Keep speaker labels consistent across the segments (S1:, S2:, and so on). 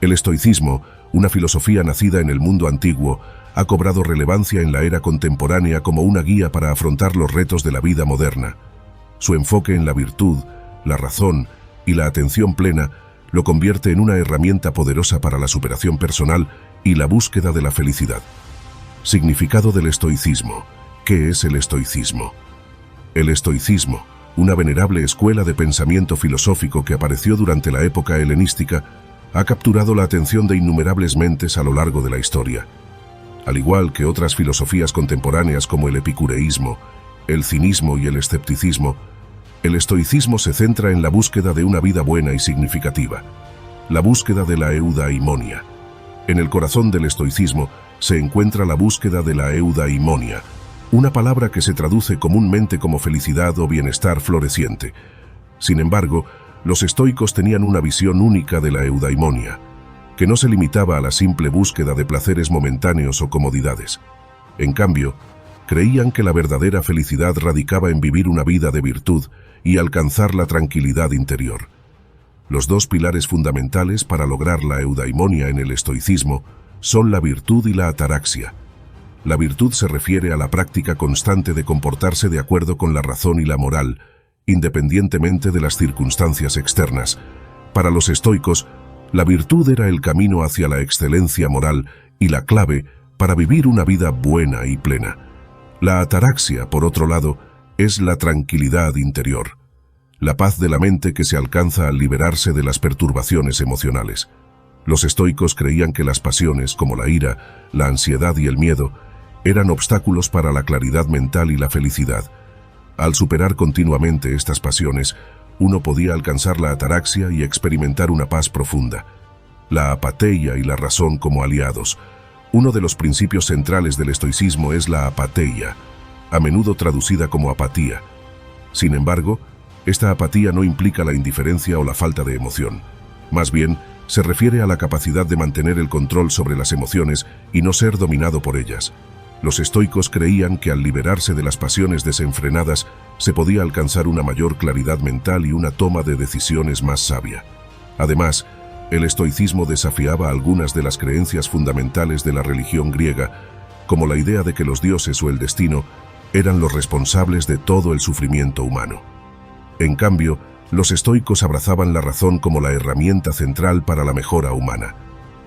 S1: El estoicismo, una filosofía nacida en el mundo antiguo, ha cobrado relevancia en la era contemporánea como una guía para afrontar los retos de la vida moderna. Su enfoque en la virtud, la razón y la atención plena lo convierte en una herramienta poderosa para la superación personal y la búsqueda de la felicidad. Significado del estoicismo. ¿Qué es el estoicismo? El estoicismo, una venerable escuela de pensamiento filosófico que apareció durante la época helenística, ha capturado la atención de innumerables mentes a lo largo de la historia. Al igual que otras filosofías contemporáneas como el epicureísmo, el cinismo y el escepticismo, el estoicismo se centra en la búsqueda de una vida buena y significativa, la búsqueda de la eudaimonia. En el corazón del estoicismo se encuentra la búsqueda de la eudaimonia, una palabra que se traduce comúnmente como felicidad o bienestar floreciente. Sin embargo, los estoicos tenían una visión única de la eudaimonia, que no se limitaba a la simple búsqueda de placeres momentáneos o comodidades. En cambio, creían que la verdadera felicidad radicaba en vivir una vida de virtud y alcanzar la tranquilidad interior. Los dos pilares fundamentales para lograr la eudaimonia en el estoicismo son la virtud y la ataraxia. La virtud se refiere a la práctica constante de comportarse de acuerdo con la razón y la moral, independientemente de las circunstancias externas. Para los estoicos, la virtud era el camino hacia la excelencia moral y la clave para vivir una vida buena y plena. La ataraxia, por otro lado, es la tranquilidad interior, la paz de la mente que se alcanza al liberarse de las perturbaciones emocionales. Los estoicos creían que las pasiones, como la ira, la ansiedad y el miedo, eran obstáculos para la claridad mental y la felicidad. Al superar continuamente estas pasiones, uno podía alcanzar la ataraxia y experimentar una paz profunda. La apatheia y la razón como aliados. Uno de los principios centrales del estoicismo es la apatheia, a menudo traducida como apatía. Sin embargo, esta apatía no implica la indiferencia o la falta de emoción. Más bien, se refiere a la capacidad de mantener el control sobre las emociones y no ser dominado por ellas. Los estoicos creían que al liberarse de las pasiones desenfrenadas se podía alcanzar una mayor claridad mental y una toma de decisiones más sabia. Además, el estoicismo desafiaba algunas de las creencias fundamentales de la religión griega, como la idea de que los dioses o el destino eran los responsables de todo el sufrimiento humano. En cambio, los estoicos abrazaban la razón como la herramienta central para la mejora humana.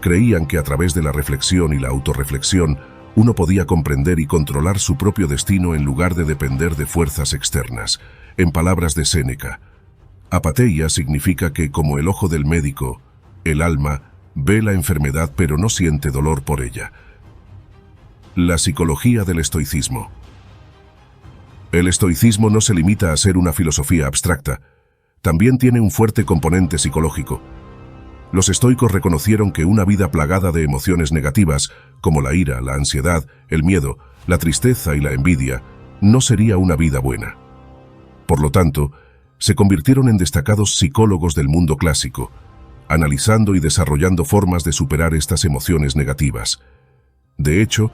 S1: Creían que a través de la reflexión y la autorreflexión, uno podía comprender y controlar su propio destino en lugar de depender de fuerzas externas. En palabras de Séneca, apatheia significa que, como el ojo del médico, el alma ve la enfermedad pero no siente dolor por ella. La psicología del estoicismo. El estoicismo no se limita a ser una filosofía abstracta, también tiene un fuerte componente psicológico. Los estoicos reconocieron que una vida plagada de emociones negativas, como la ira, la ansiedad, el miedo, la tristeza y la envidia, no sería una vida buena. Por lo tanto, se convirtieron en destacados psicólogos del mundo clásico, analizando y desarrollando formas de superar estas emociones negativas. De hecho,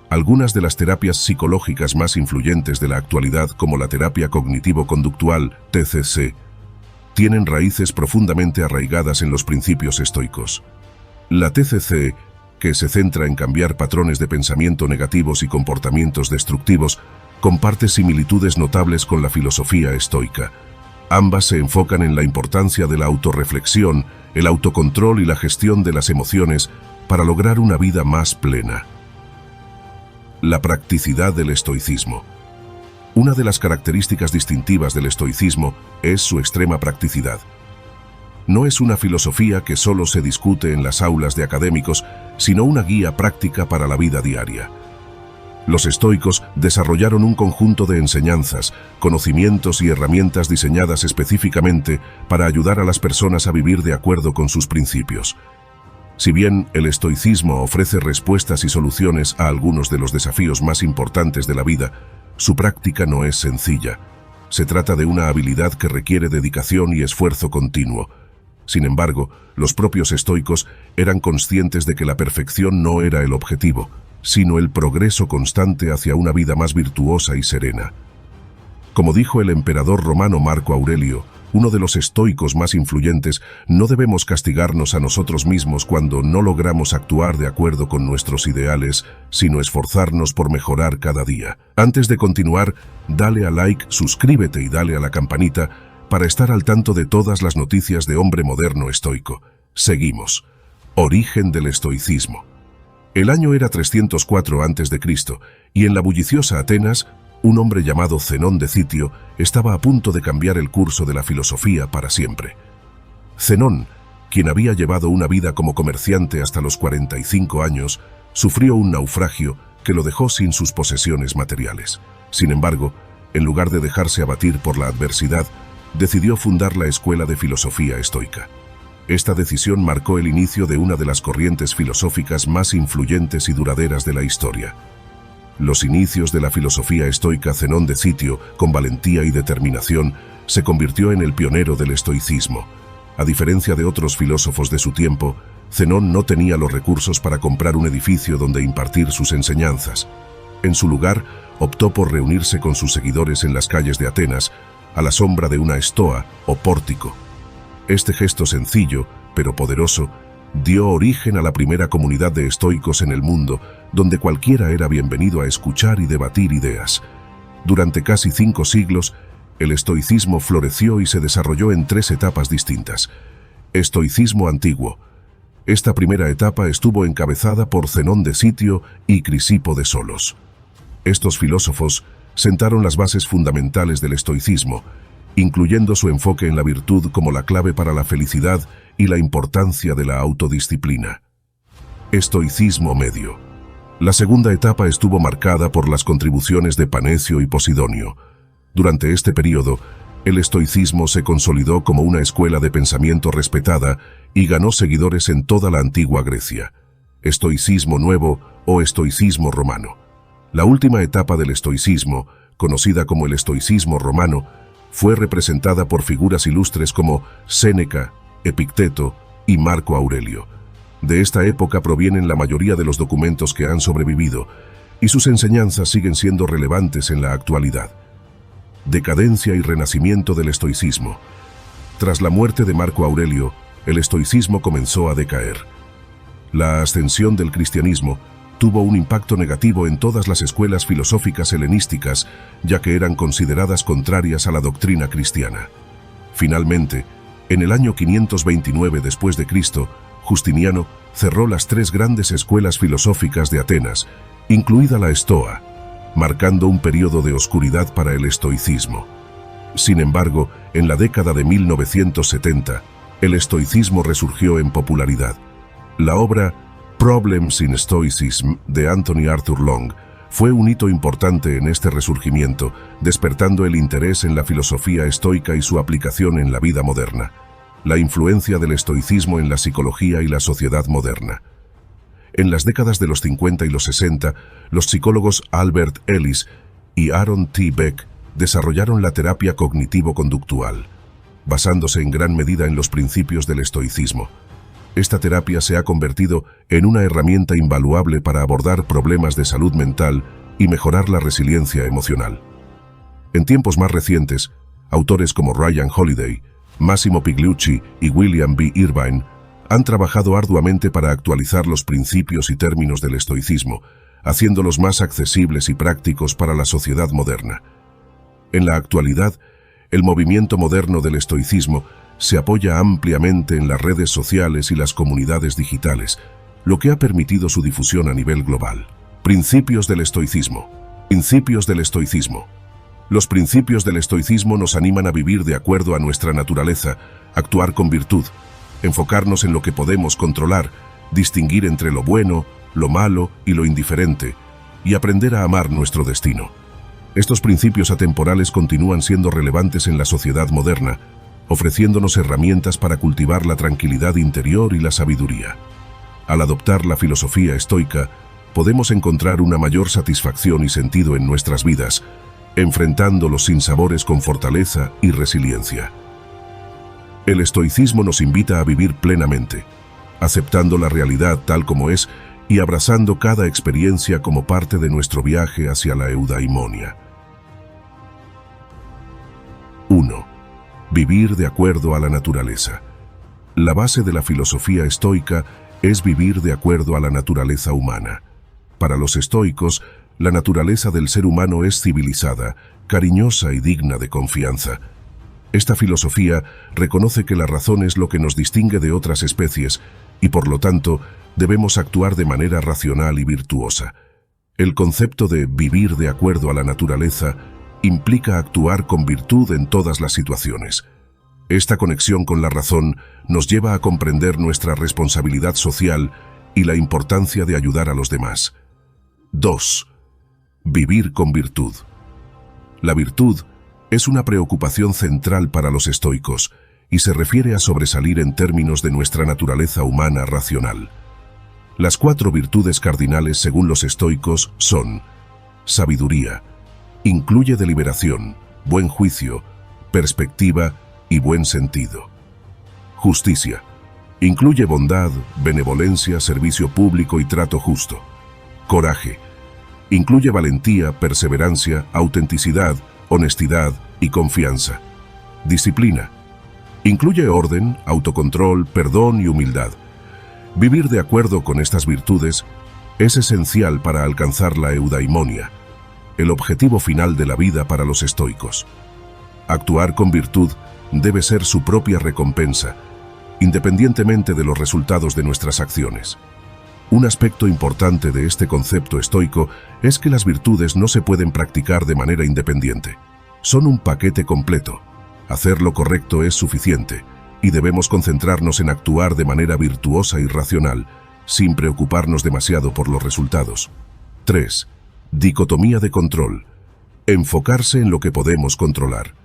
S1: algunas de las terapias psicológicas más influyentes de la actualidad, como la terapia cognitivo-conductual, TCC, tienen raíces profundamente arraigadas en los principios estoicos. La TCC, que se centra en cambiar patrones de pensamiento negativos y comportamientos destructivos, comparte similitudes notables con la filosofía estoica. Ambas se enfocan en la importancia de la autorreflexión, el autocontrol y la gestión de las emociones para lograr una vida más plena. La practicidad del estoicismo. Una de las características distintivas del estoicismo es su extrema practicidad. No es una filosofía que solo se discute en las aulas de académicos, sino una guía práctica para la vida diaria. Los estoicos desarrollaron un conjunto de enseñanzas, conocimientos y herramientas diseñadas específicamente para ayudar a las personas a vivir de acuerdo con sus principios. Si bien el estoicismo ofrece respuestas y soluciones a algunos de los desafíos más importantes de la vida, su práctica no es sencilla. Se trata de una habilidad que requiere dedicación y esfuerzo continuo. Sin embargo, los propios estoicos eran conscientes de que la perfección no era el objetivo, sino el progreso constante hacia una vida más virtuosa y serena. Como dijo el emperador romano Marco Aurelio, uno de los estoicos más influyentes, no debemos castigarnos a nosotros mismos cuando no logramos actuar de acuerdo con nuestros ideales, sino esforzarnos por mejorar cada día. Antes de continuar, dale a like, suscríbete y dale a la campanita para estar al tanto de todas las noticias de hombre moderno estoico. Seguimos. Origen del estoicismo. El año era 304 a.C. y en la bulliciosa Atenas, un hombre llamado Zenón de Citio estaba a punto de cambiar el curso de la filosofía para siempre. Zenón, quien había llevado una vida como comerciante hasta los 45 años, sufrió un naufragio que lo dejó sin sus posesiones materiales. Sin embargo, en lugar de dejarse abatir por la adversidad, decidió fundar la Escuela de Filosofía Estoica. Esta decisión marcó el inicio de una de las corrientes filosóficas más influyentes y duraderas de la historia. Los inicios de la filosofía estoica. Zenón de Citio, con valentía y determinación, se convirtió en el pionero del estoicismo. A diferencia de otros filósofos de su tiempo, Zenón no tenía los recursos para comprar un edificio donde impartir sus enseñanzas. En su lugar, optó por reunirse con sus seguidores en las calles de Atenas, a la sombra de una estoa o pórtico. Este gesto sencillo, pero poderoso, dio origen a la primera comunidad de estoicos en el mundo, donde cualquiera era bienvenido a escuchar y debatir ideas. Durante casi 5 siglos, el estoicismo floreció y se desarrolló en 3 etapas distintas. Estoicismo antiguo. Esta primera etapa estuvo encabezada por Zenón de Citio y Crisipo de Solos. Estos filósofos sentaron las bases fundamentales del estoicismo, incluyendo su enfoque en la virtud como la clave para la felicidad y la importancia de la autodisciplina. Estoicismo medio. La segunda etapa estuvo marcada por las contribuciones de Panecio y Posidonio. Durante este periodo, el estoicismo se consolidó como una escuela de pensamiento respetada y ganó seguidores en toda la antigua Grecia. Estoicismo nuevo o estoicismo romano. La última etapa del estoicismo, conocida como el estoicismo romano, fue representada por figuras ilustres como Séneca, Epicteto y Marco Aurelio. De esta época provienen la mayoría de los documentos que han sobrevivido, y sus enseñanzas siguen siendo relevantes en la actualidad. Decadencia y renacimiento del estoicismo. Tras la muerte de Marco Aurelio, el estoicismo comenzó a decaer. La ascensión del cristianismo tuvo un impacto negativo en todas las escuelas filosóficas helenísticas, ya que eran consideradas contrarias a la doctrina cristiana. Finalmente, en el año 529 después de Cristo, Justiniano cerró las 3 grandes escuelas filosóficas de Atenas, incluida la Estoa, marcando un periodo de oscuridad para el estoicismo. Sin embargo, en la década de 1970, el estoicismo resurgió en popularidad. La obra Problems in Stoicism de Anthony Arthur Long fue un hito importante en este resurgimiento, despertando el interés en la filosofía estoica y su aplicación en la vida moderna. La influencia del estoicismo en la psicología y la sociedad moderna. En las décadas de los 50 y los 60, los psicólogos Albert Ellis y Aaron T. Beck desarrollaron la terapia cognitivo-conductual, basándose en gran medida en los principios del estoicismo. Esta terapia se ha convertido en una herramienta invaluable para abordar problemas de salud mental y mejorar la resiliencia emocional. En tiempos más recientes, autores como Ryan Holiday, Massimo Pigliucci y William B. Irvine han trabajado arduamente para actualizar los principios y términos del estoicismo, haciéndolos más accesibles y prácticos para la sociedad moderna. En la actualidad, el movimiento moderno del estoicismo se apoya ampliamente en las redes sociales y las comunidades digitales, lo que ha permitido su difusión a nivel global. Principios del estoicismo. Principios del estoicismo. Los principios del estoicismo nos animan a vivir de acuerdo a nuestra naturaleza, actuar con virtud, enfocarnos en lo que podemos controlar, distinguir entre lo bueno, lo malo y lo indiferente, y aprender a amar nuestro destino. Estos principios atemporales continúan siendo relevantes en la sociedad moderna, ofreciéndonos herramientas para cultivar la tranquilidad interior y la sabiduría. Al adoptar la filosofía estoica, podemos encontrar una mayor satisfacción y sentido en nuestras vidas, enfrentando los sinsabores con fortaleza y resiliencia. El estoicismo nos invita a vivir plenamente, aceptando la realidad tal como es y abrazando cada experiencia como parte de nuestro viaje hacia la eudaimonia. 1. Vivir de acuerdo a la naturaleza. La base de la filosofía estoica es vivir de acuerdo a la naturaleza humana. Para los estoicos, la naturaleza del ser humano es civilizada, cariñosa y digna de confianza. Esta filosofía reconoce que la razón es lo que nos distingue de otras especies y, por lo tanto, debemos actuar de manera racional y virtuosa. El concepto de vivir de acuerdo a la naturaleza implica actuar con virtud en todas las situaciones. Esta conexión con la razón nos lleva a comprender nuestra responsabilidad social y la importancia de ayudar a los demás. 2. Vivir con virtud. La virtud es una preocupación central para los estoicos y se refiere a sobresalir en términos de nuestra naturaleza humana racional. Las 4 virtudes cardinales según los estoicos son: sabiduría, incluye deliberación, buen juicio, perspectiva y buen sentido. Justicia, incluye bondad, benevolencia, servicio público y trato justo. Coraje, incluye valentía, perseverancia, autenticidad, honestidad y confianza. Disciplina, incluye orden, autocontrol, perdón y humildad. Vivir de acuerdo con estas virtudes es esencial para alcanzar la eudaimonia, el objetivo final de la vida para los estoicos. Actuar con virtud debe ser su propia recompensa, independientemente de los resultados de nuestras acciones. Un aspecto importante de este concepto estoico es que las virtudes no se pueden practicar de manera independiente. Son un paquete completo. Hacer lo correcto es suficiente, y debemos concentrarnos en actuar de manera virtuosa y racional, sin preocuparnos demasiado por los resultados. 3. Dicotomía de control. Enfocarse en lo que podemos controlar.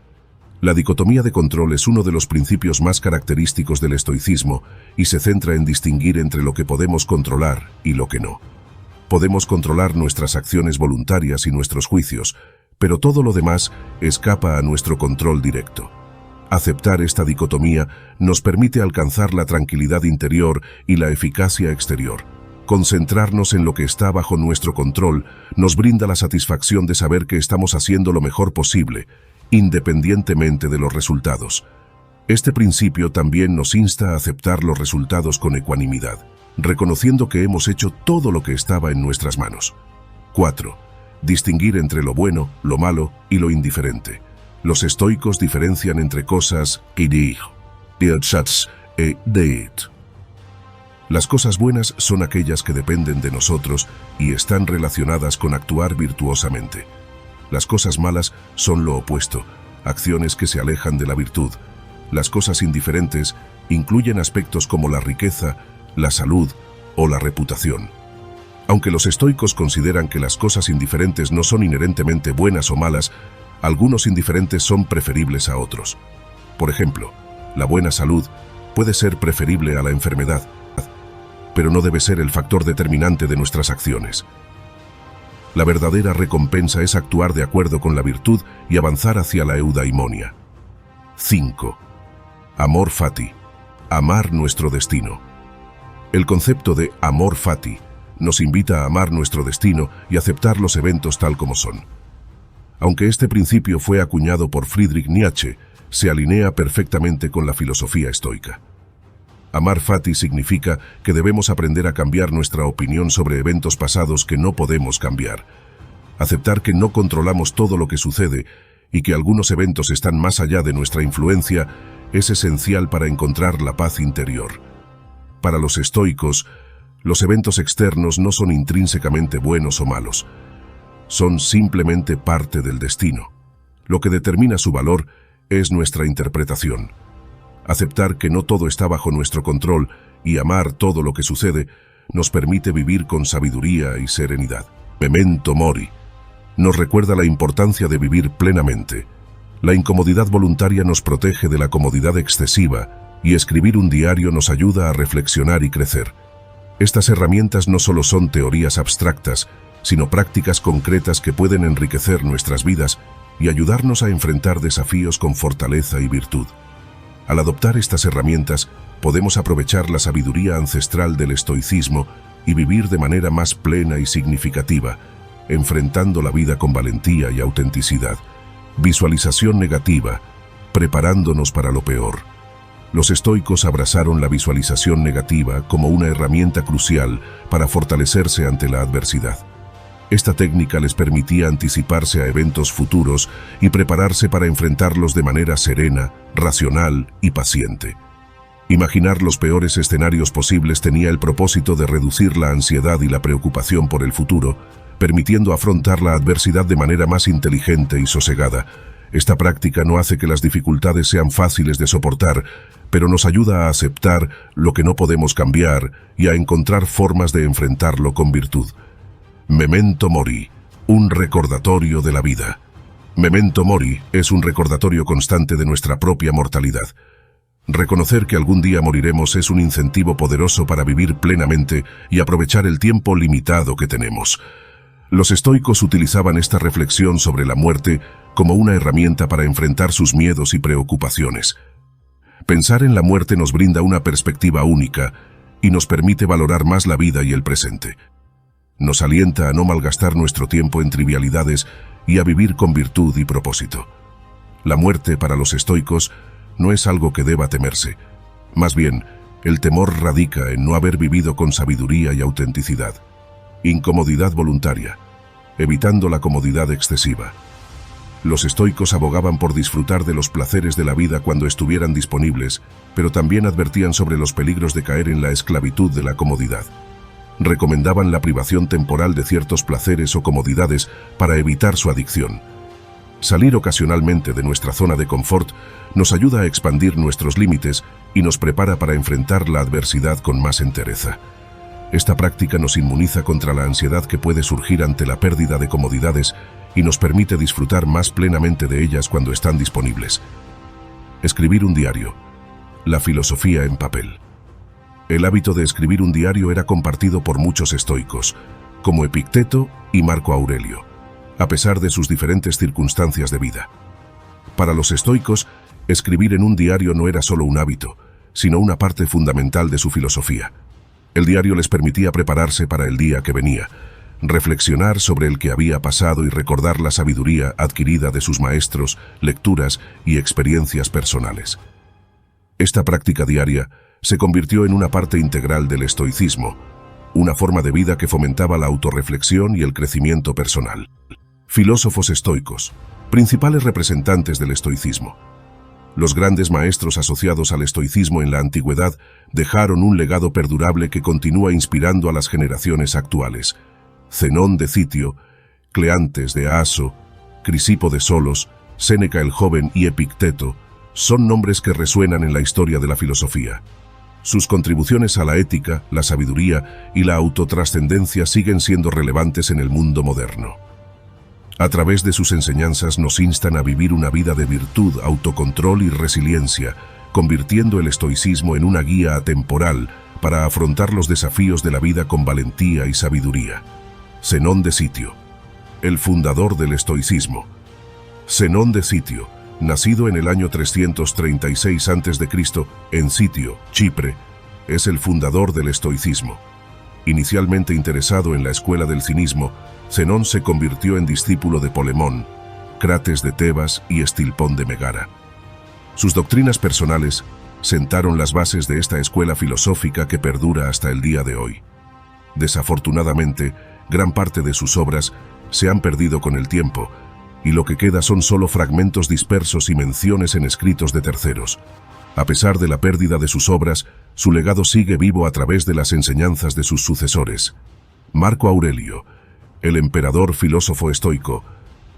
S1: La dicotomía de control es uno de los principios más característicos del estoicismo y se centra en distinguir entre lo que podemos controlar y lo que no. Podemos controlar nuestras acciones voluntarias y nuestros juicios, pero todo lo demás escapa a nuestro control directo. Aceptar esta dicotomía nos permite alcanzar la tranquilidad interior y la eficacia exterior. Concentrarnos en lo que está bajo nuestro control nos brinda la satisfacción de saber que estamos haciendo lo mejor posible, independientemente de los resultados. Este principio también nos insta a aceptar los resultados con ecuanimidad, reconociendo que hemos hecho todo lo que estaba en nuestras manos. 4. Distinguir entre lo bueno, lo malo y lo indiferente. Los estoicos diferencian entre cosas y las cosas buenas son aquellas que dependen de nosotros y están relacionadas con actuar virtuosamente. Las cosas malas son lo opuesto, acciones que se alejan de la virtud. Las cosas indiferentes incluyen aspectos como la riqueza, la salud o la reputación. Aunque los estoicos consideran que las cosas indiferentes no son inherentemente buenas o malas, algunos indiferentes son preferibles a otros. Por ejemplo, la buena salud puede ser preferible a la enfermedad, pero no debe ser el factor determinante de nuestras acciones. La verdadera recompensa es actuar de acuerdo con la virtud y avanzar hacia la eudaimonia. 5. Amor fati. Amar nuestro destino. El concepto de amor fati nos invita a amar nuestro destino y aceptar los eventos tal como son. Aunque este principio fue acuñado por Friedrich Nietzsche, se alinea perfectamente con la filosofía estoica. Amar fati significa que debemos aprender a cambiar nuestra opinión sobre eventos pasados que no podemos cambiar. Aceptar que no controlamos todo lo que sucede y que algunos eventos están más allá de nuestra influencia es esencial para encontrar la paz interior. Para los estoicos, los eventos externos no son intrínsecamente buenos o malos. Son simplemente parte del destino. Lo que determina su valor es nuestra interpretación. Aceptar que no todo está bajo nuestro control y amar todo lo que sucede nos permite vivir con sabiduría y serenidad. Memento mori nos recuerda la importancia de vivir plenamente. La incomodidad voluntaria nos protege de la comodidad excesiva y escribir un diario nos ayuda a reflexionar y crecer. Estas herramientas no solo son teorías abstractas, sino prácticas concretas que pueden enriquecer nuestras vidas y ayudarnos a enfrentar desafíos con fortaleza y virtud. Al adoptar estas herramientas, podemos aprovechar la sabiduría ancestral del estoicismo y vivir de manera más plena y significativa, enfrentando la vida con valentía y autenticidad. Visualización negativa. preparándonos para lo peor. Los estoicos abrazaron la visualización negativa como una herramienta crucial para fortalecerse ante la adversidad. Esta técnica les permitía anticiparse a eventos futuros y prepararse para enfrentarlos de manera serena, racional y paciente. Imaginar los peores escenarios posibles tenía el propósito de reducir la ansiedad y la preocupación por el futuro, permitiendo afrontar la adversidad de manera más inteligente y sosegada. Esta práctica no hace que las dificultades sean fáciles de soportar, pero nos ayuda a aceptar lo que no podemos cambiar y a encontrar formas de enfrentarlo con virtud. Memento Mori, un recordatorio de la vida. Memento Mori es un recordatorio constante de nuestra propia mortalidad. Reconocer que algún día moriremos es un incentivo poderoso para vivir plenamente y aprovechar el tiempo limitado que tenemos. Los estoicos utilizaban esta reflexión sobre la muerte como una herramienta para enfrentar sus miedos y preocupaciones. Pensar en la muerte nos brinda una perspectiva única y nos permite valorar más la vida y el presente. Nos alienta a no malgastar nuestro tiempo en trivialidades y a vivir con virtud y propósito. La muerte para los estoicos no es algo que deba temerse. Más bien, el temor radica en no haber vivido con sabiduría y autenticidad. Incomodidad voluntaria, evitando la comodidad excesiva. Los estoicos abogaban por disfrutar de los placeres de la vida cuando estuvieran disponibles, pero también advertían sobre los peligros de caer en la esclavitud de la comodidad. Recomendaban la privación temporal de ciertos placeres o comodidades para evitar su adicción. Salir ocasionalmente de nuestra zona de confort nos ayuda a expandir nuestros límites y nos prepara para enfrentar la adversidad con más entereza. Esta práctica nos inmuniza contra la ansiedad que puede surgir ante la pérdida de comodidades y nos permite disfrutar más plenamente de ellas cuando están disponibles. Escribir un diario. La filosofía en papel. El hábito de escribir un diario era compartido por muchos estoicos, como Epicteto y Marco Aurelio, a pesar de sus diferentes circunstancias de vida. Para los estoicos, escribir en un diario no era solo un hábito, sino una parte fundamental de su filosofía. El diario les permitía prepararse para el día que venía, reflexionar sobre el que había pasado y recordar la sabiduría adquirida de sus maestros, lecturas y experiencias personales. Esta práctica diaria se convirtió en una parte integral del estoicismo, una forma de vida que fomentaba la autorreflexión y el crecimiento personal. Filósofos estoicos, principales representantes del estoicismo. Los grandes maestros asociados al estoicismo en la antigüedad dejaron un legado perdurable que continúa inspirando a las generaciones actuales. Zenón de Citio, Cleantes de Aso, Crisipo de Solos, Séneca el Joven y Epicteto son nombres que resuenan en la historia de la filosofía. Sus contribuciones a la ética, la sabiduría y la autotrascendencia siguen siendo relevantes en el mundo moderno. A través de sus enseñanzas nos instan a vivir una vida de virtud, autocontrol y resiliencia, convirtiendo el estoicismo en una guía atemporal para afrontar los desafíos de la vida con valentía y sabiduría. Zenón de Citio, el fundador del estoicismo. Zenón de Citio, nacido en el año 336 a.C. en Citio, Chipre, es el fundador del estoicismo. Inicialmente interesado en la escuela del cinismo, Zenón se convirtió en discípulo de Polemón, Crates de Tebas y Estilpón de Megara. Sus doctrinas personales sentaron las bases de esta escuela filosófica que perdura hasta el día de hoy. Desafortunadamente, gran parte de sus obras se han perdido con el tiempo, y lo que queda son solo fragmentos dispersos y menciones en escritos de terceros. A pesar de la pérdida de sus obras, su legado sigue vivo a través de las enseñanzas de sus sucesores. Marco Aurelio, el emperador filósofo estoico.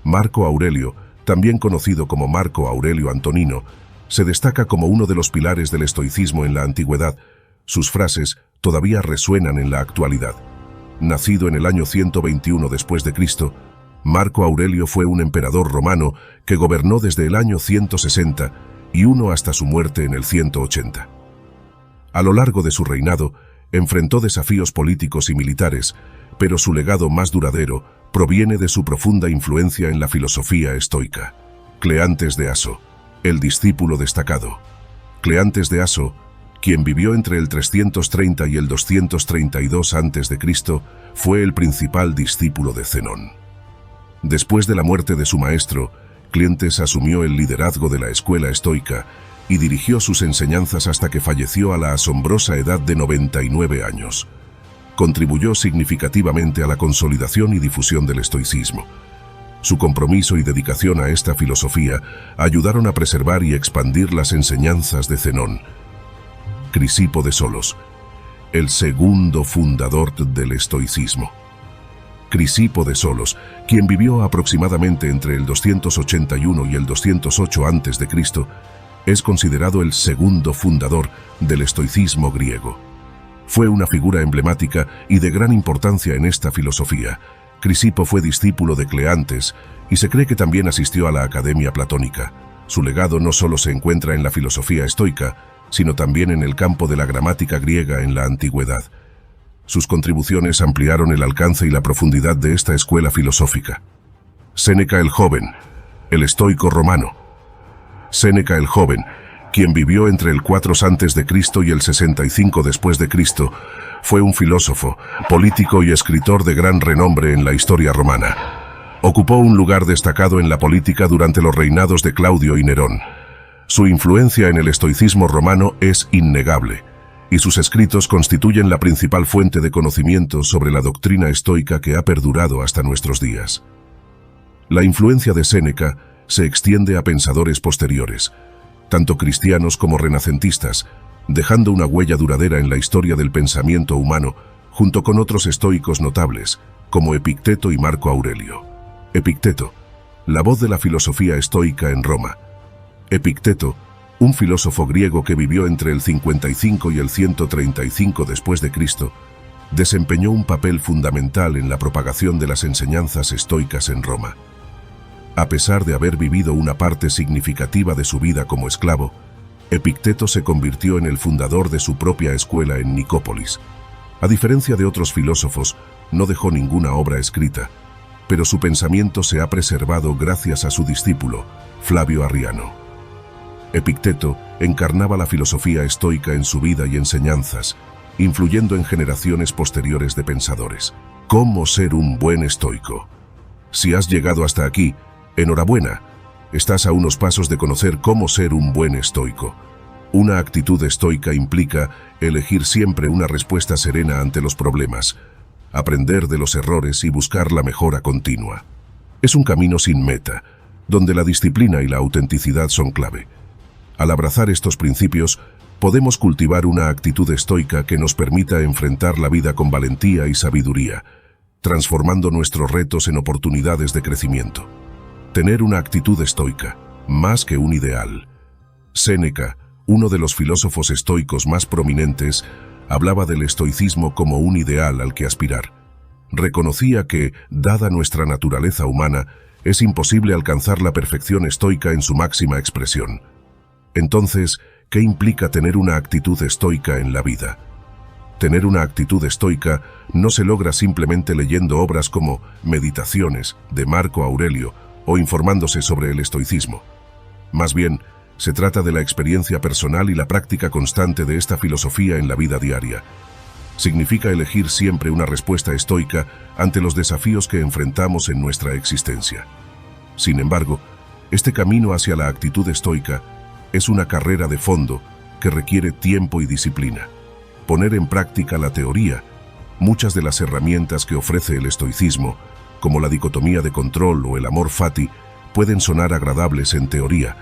S1: Marco Aurelio, también conocido como Marco Aurelio Antonino, se destaca como uno de los pilares del estoicismo en la antigüedad. Sus frases todavía resuenan en la actualidad. Nacido en el año 121 después de Cristo, Marco Aurelio fue un emperador romano que gobernó desde el año 161 hasta su muerte en el 180. A lo largo de su reinado, enfrentó desafíos políticos y militares, pero su legado más duradero proviene de su profunda influencia en la filosofía estoica. Cleantes de Aso, el discípulo destacado. Cleantes de Aso, quien vivió entre el 330 y el 232 a.C., fue el principal discípulo de Zenón. Después de la muerte de su maestro, Clientes asumió el liderazgo de la escuela estoica y dirigió sus enseñanzas hasta que falleció a la asombrosa edad de 99 años. Contribuyó significativamente a la consolidación y difusión del estoicismo. Su compromiso y dedicación a esta filosofía ayudaron a preservar y expandir las enseñanzas de Zenón. Crisipo de Solos, el segundo fundador del estoicismo. Crisipo de Solos, quien vivió aproximadamente entre el 281 y el 208 a.C., es considerado el segundo fundador del estoicismo griego. Fue una figura emblemática y de gran importancia en esta filosofía. Crisipo fue discípulo de Cleantes y se cree que también asistió a la Academia Platónica. Su legado no solo se encuentra en la filosofía estoica, sino también en el campo de la gramática griega en la antigüedad. Sus contribuciones ampliaron el alcance y la profundidad de esta escuela filosófica. Séneca el Joven, el estoico romano. Séneca el Joven, quien vivió entre el 4 a.C. y el 65 después de Cristo, fue un filósofo, político y escritor de gran renombre en la historia romana. Ocupó un lugar destacado en la política durante los reinados de Claudio y Nerón. Su influencia en el estoicismo romano es innegable, y sus escritos constituyen la principal fuente de conocimiento sobre la doctrina estoica que ha perdurado hasta nuestros días. La influencia de Séneca se extiende a pensadores posteriores, tanto cristianos como renacentistas, dejando una huella duradera en la historia del pensamiento humano, junto con otros estoicos notables, como Epicteto y Marco Aurelio. Epicteto, la voz de la filosofía estoica en Roma. Epicteto, un filósofo griego que vivió entre el 55 y el 135 después de Cristo, desempeñó un papel fundamental en la propagación de las enseñanzas estoicas en Roma. A pesar de haber vivido una parte significativa de su vida como esclavo, Epicteto se convirtió en el fundador de su propia escuela en Nicópolis. A diferencia de otros filósofos, no dejó ninguna obra escrita, pero su pensamiento se ha preservado gracias a su discípulo, Flavio Arriano. Epicteto encarnaba la filosofía estoica en su vida y enseñanzas, influyendo en generaciones posteriores de pensadores. ¿Cómo ser un buen estoico? Si has llegado hasta aquí, enhorabuena. Estás a unos pasos de conocer cómo ser un buen estoico. Una actitud estoica implica elegir siempre una respuesta serena ante los problemas, aprender de los errores y buscar la mejora continua. Es un camino sin meta, donde la disciplina y la autenticidad son clave. Al abrazar estos principios, podemos cultivar una actitud estoica que nos permita enfrentar la vida con valentía y sabiduría, transformando nuestros retos en oportunidades de crecimiento. Tener una actitud estoica, más que un ideal. Séneca, uno de los filósofos estoicos más prominentes, hablaba del estoicismo como un ideal al que aspirar. Reconocía que, dada nuestra naturaleza humana, es imposible alcanzar la perfección estoica en su máxima expresión. Entonces, ¿qué implica tener una actitud estoica en la vida? Tener una actitud estoica no se logra simplemente leyendo obras como Meditaciones, de Marco Aurelio, o informándose sobre el estoicismo. Más bien, se trata de la experiencia personal y la práctica constante de esta filosofía en la vida diaria. Significa elegir siempre una respuesta estoica ante los desafíos que enfrentamos en nuestra existencia. Sin embargo, este camino hacia la actitud estoica es una carrera de fondo que requiere tiempo y disciplina. Poner en práctica la teoría, muchas de las herramientas que ofrece el estoicismo, como la dicotomía de control o el amor fati, pueden sonar agradables en teoría,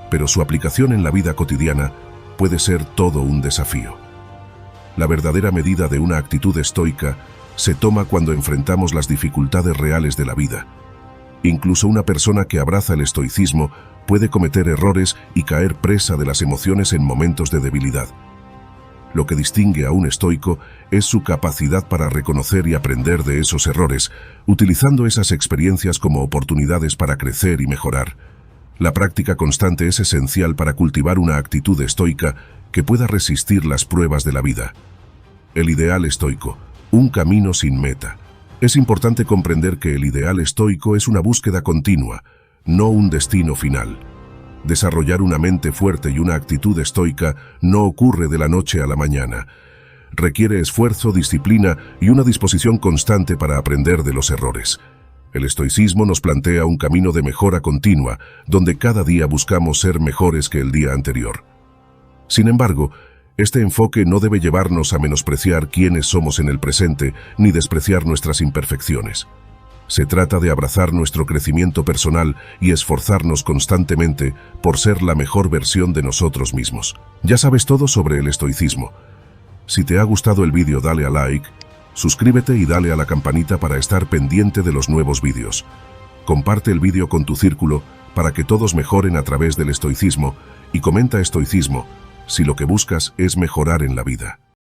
S1: pero su aplicación en la vida cotidiana puede ser todo un desafío. La verdadera medida de una actitud estoica se toma cuando enfrentamos las dificultades reales de la vida. Incluso una persona que abraza el estoicismo puede cometer errores y caer presa de las emociones en momentos de debilidad. Lo que distingue a un estoico es su capacidad para reconocer y aprender de esos errores, utilizando esas experiencias como oportunidades para crecer y mejorar. La práctica constante es esencial para cultivar una actitud estoica que pueda resistir las pruebas de la vida. El ideal estoico, un camino sin meta. Es importante comprender que el ideal estoico es una búsqueda continua, no un destino final. Desarrollar una mente fuerte y una actitud estoica no ocurre de la noche a la mañana. Requiere esfuerzo, disciplina y una disposición constante para aprender de los errores. El estoicismo nos plantea un camino de mejora continua, donde cada día buscamos ser mejores que el día anterior. Sin embargo, este enfoque no debe llevarnos a menospreciar quiénes somos en el presente, ni despreciar nuestras imperfecciones. Se trata de abrazar nuestro crecimiento personal y esforzarnos constantemente por ser la mejor versión de nosotros mismos. Ya sabes todo sobre el estoicismo. Si te ha gustado el vídeo, dale a like, suscríbete y dale a la campanita para estar pendiente de los nuevos vídeos. Comparte el vídeo con tu círculo para que todos mejoren a través del estoicismo y comenta estoicismo si lo que buscas es mejorar en la vida.